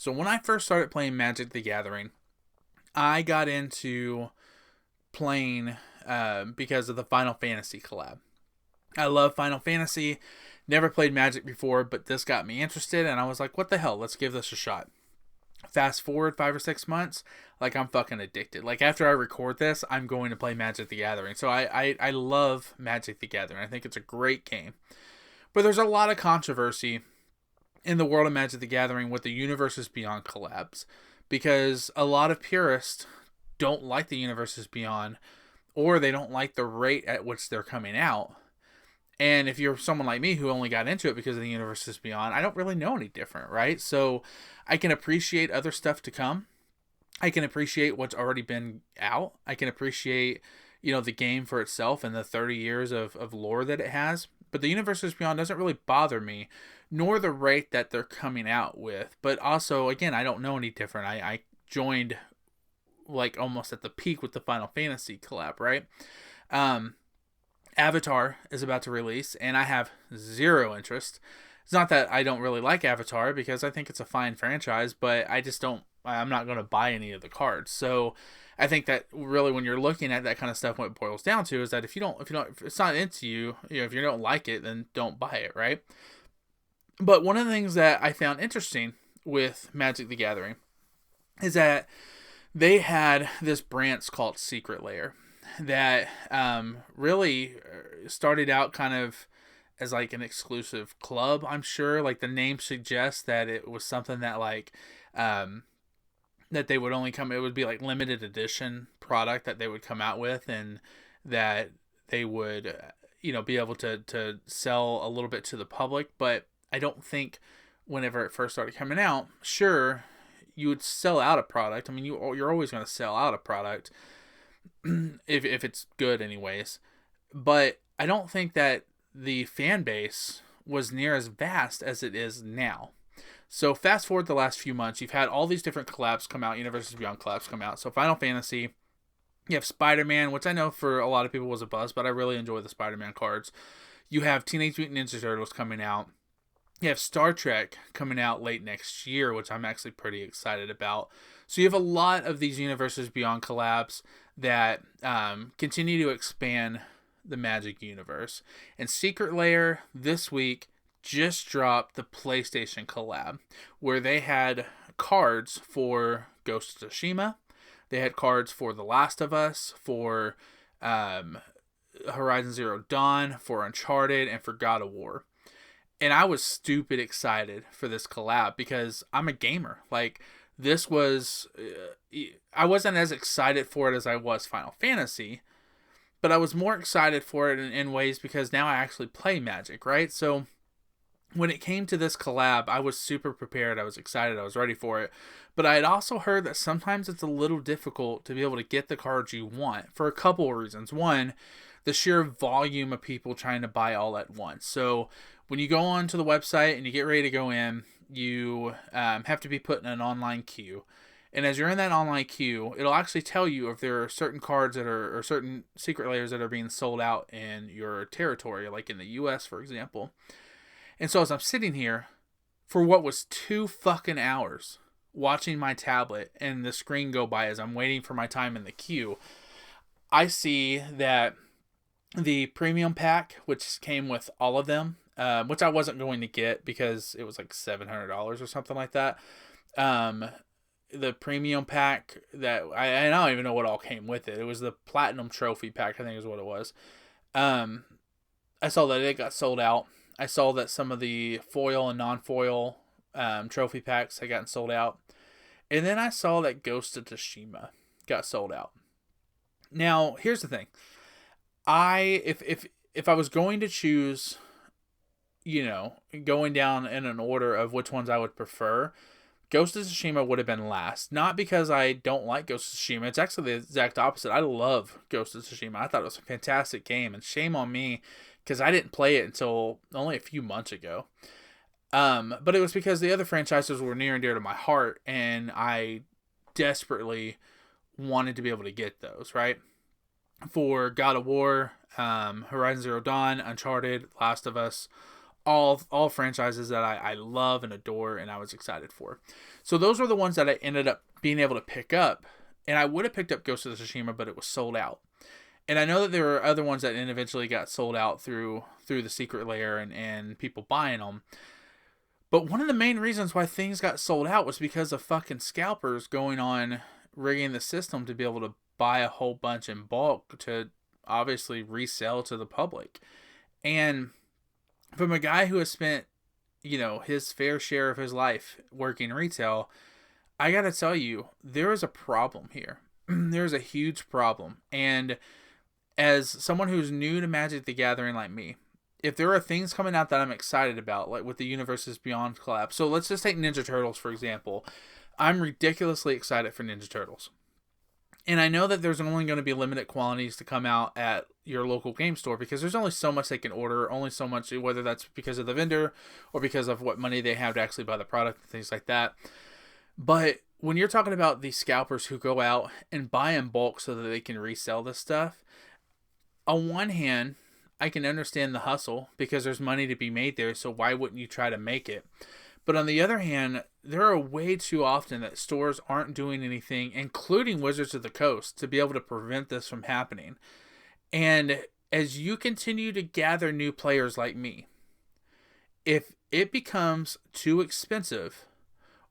So when I first started playing Magic the Gathering, I got into playing because of the Final Fantasy collab. I love Final Fantasy. Never played Magic before, but this got me interested, and I was like, what the hell? Let's give this a shot. Fast forward 5 or 6 months, like I'm fucking addicted. Like after I record this, I'm going to play Magic the Gathering. So I love Magic the Gathering. I think it's a great game. But there's a lot of controversy in the world of Magic the Gathering with the Universes Beyond collabs. Because a lot of purists don't like the Universes Beyond, or they don't like the rate at which they're coming out. And if you're someone like me who only got into it because of the Universes Beyond, I don't really know any different, right? So I can appreciate other stuff to come. I can appreciate what's already been out. I can appreciate, the game for itself and the 30 years of lore that it has. But the Universes Beyond doesn't really bother me, nor the rate that they're coming out with. But also, again, I don't know any different. I joined like almost at the peak with the Final Fantasy collab, right? Avatar is about to release, and I have zero interest. It's not that I don't really like Avatar, because I think it's a fine franchise, but I'm not going to buy any of the cards. So I think that really when you're looking at that kind of stuff, what it boils down to is that if it's not into you, if you don't like it, then don't buy it, right? But one of the things that I found interesting with Magic the Gathering is that they had this branch called Secret Lair that really started out kind of as like an exclusive club. I'm sure, like the name suggests that it was something that like that they would only come. It would be like limited edition product that they would come out with, and that they would be able to sell a little bit to the public. But I don't think whenever it first started coming out, sure, you would sell out a product. I mean, you're always going to sell out a product if it's good anyways. But I don't think that the fan base was near as vast as it is now. So fast forward the last few months, you've had all these different collabs come out, Universes Beyond collabs come out. So Final Fantasy, you have Spider-Man, which I know for a lot of people was a buzz, but I really enjoy the Spider-Man cards. You have Teenage Mutant Ninja Turtles coming out. You have Star Trek coming out late next year, which I'm actually pretty excited about. So you have a lot of these Universes Beyond collabs that continue to expand the Magic universe. And Secret Lair this week just dropped the PlayStation collab, where they had cards for Ghost of Tsushima. They had cards for The Last of Us, for Horizon Zero Dawn, for Uncharted, and for God of War. And I was stupid excited for this collab because I'm a gamer. Like, this was... I wasn't as excited for it as I was Final Fantasy, but I was more excited for it in ways because now I actually play Magic, right? So when it came to this collab, I was super prepared. I was excited. I was ready for it. But I had also heard that sometimes it's a little difficult to be able to get the cards you want for a couple of reasons. One, the sheer volume of people trying to buy all at once. So when you go onto the website and you get ready to go in, you have to be put in an online queue. And as you're in that online queue, it'll actually tell you if there are certain cards that are, or certain secret layers that are being sold out in your territory, like in the US, for example. And so as I'm sitting here for what was 2 fucking hours watching my tablet and the screen go by as I'm waiting for my time in the queue, I see that the premium pack, which came with all of them, which I wasn't going to get because it was like $700 or something like that. The premium pack that I don't even know what all came with it. It was the platinum trophy pack, I think is what it was. I saw that it got sold out. I saw that some of the foil and non-foil trophy packs had gotten sold out. And then I saw that Ghost of Tsushima got sold out. Now, here's the thing. If I was going to choose, going down in an order of which ones I would prefer, Ghost of Tsushima would have been last. Not because I don't like Ghost of Tsushima. It's actually the exact opposite. I love Ghost of Tsushima. I thought it was a fantastic game, and shame on me because I didn't play it until only a few months ago. But it was because the other franchises were near and dear to my heart, and I desperately wanted to be able to get those, right? For God of War, Horizon Zero Dawn, Uncharted, Last of Us, all franchises that I love and adore and I was excited for. So those were the ones that I ended up being able to pick up. And I would have picked up Ghost of Tsushima, but it was sold out. And I know that there were other ones that eventually got sold out through the Secret Lair and people buying them. But one of the main reasons why things got sold out was because of fucking scalpers going on rigging the system to be able to buy a whole bunch in bulk to obviously resell to the public. And from a guy who has spent, his fair share of his life working retail, I gotta tell you, there is a problem here. There's a huge problem. And as someone who's new to Magic the Gathering like me, if there are things coming out that I'm excited about, like with the Universes Beyond collab. So let's just take Ninja Turtles, for example. I'm ridiculously excited for Ninja Turtles. And I know that there's only going to be limited quantities to come out at your local game store because there's only so much they can order, only so much, whether that's because of the vendor or because of what money they have to actually buy the product and things like that. But when you're talking about these scalpers who go out and buy in bulk so that they can resell this stuff, on one hand, I can understand the hustle because there's money to be made there, so why wouldn't you try to make it? But on the other hand, there are way too often that stores aren't doing anything, including Wizards of the Coast, to be able to prevent this from happening. And as you continue to gather new players like me, if it becomes too expensive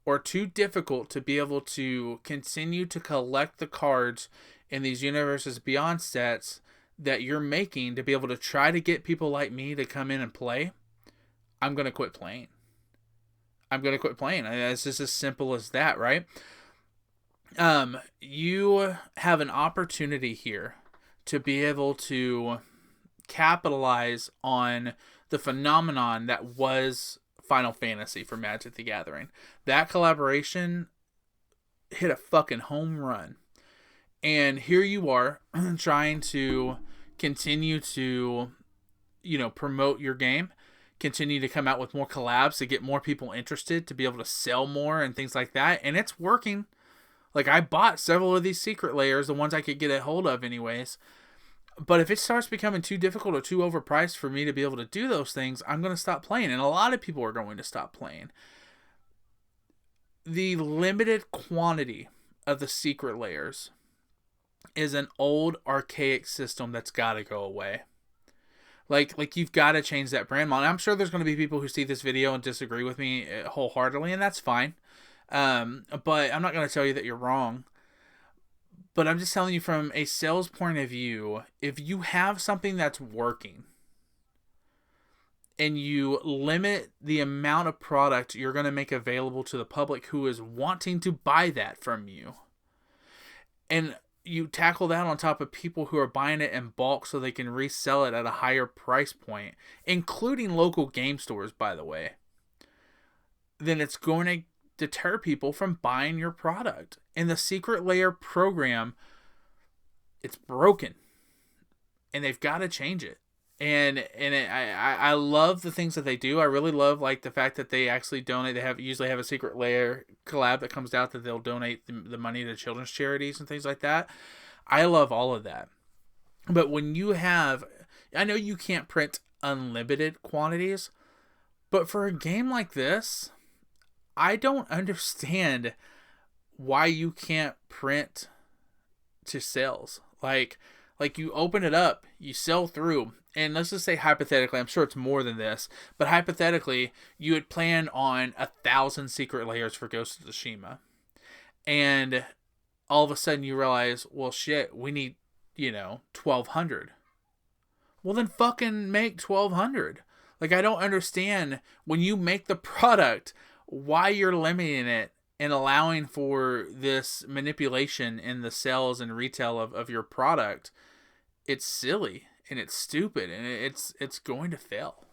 or too difficult to be able to continue to collect the cards in these Universes Beyond sets that you're making to be able to try to get people like me to come in and play, I'm going to quit playing. It's just as simple as that, right? You have an opportunity here to be able to capitalize on the phenomenon that was Final Fantasy for Magic the Gathering. That collaboration hit a fucking home run. And here you are trying to continue to, promote your game, continue to come out with more collabs to get more people interested, to be able to sell more and things like that. And it's working. Like, I bought several of these Secret Lairs, the ones I could get a hold of anyways. But if it starts becoming too difficult or too overpriced for me to be able to do those things, I'm going to stop playing. And a lot of people are going to stop playing. The limited quantity of the Secret Lairs is an old archaic system that's got to go away. Like you've got to change that brand model. I'm sure there's going to be people who see this video and disagree with me wholeheartedly, and that's fine. But I'm not going to tell you that you're wrong. But I'm just telling you from a sales point of view, if you have something that's working and you limit the amount of product you're going to make available to the public who is wanting to buy that from you, and you tackle that on top of people who are buying it in bulk so they can resell it at a higher price point, including local game stores, by the way, then it's going to deter people from buying your product. And the Secret Lair program, it's broken. And they've got to change it. I love the things that they do. I really love like the fact that they actually donate. They usually have a Secret Lair collab that comes out that they'll donate the money to children's charities and things like that. I love all of that. But when you have, I know you can't print unlimited quantities, but for a game like this, I don't understand why you can't print to sales. Like you open it up, you sell through, and let's just say hypothetically, I'm sure it's more than this, but hypothetically, you had planned on 1,000 Secret Lairs for Ghost of Tsushima. And all of a sudden you realize, well shit, we need, 1,200. Well then fucking make 1,200. Like, I don't understand when you make the product, why you're limiting it and allowing for this manipulation in the sales and retail of your product. It's silly and it's stupid and it's going to fail.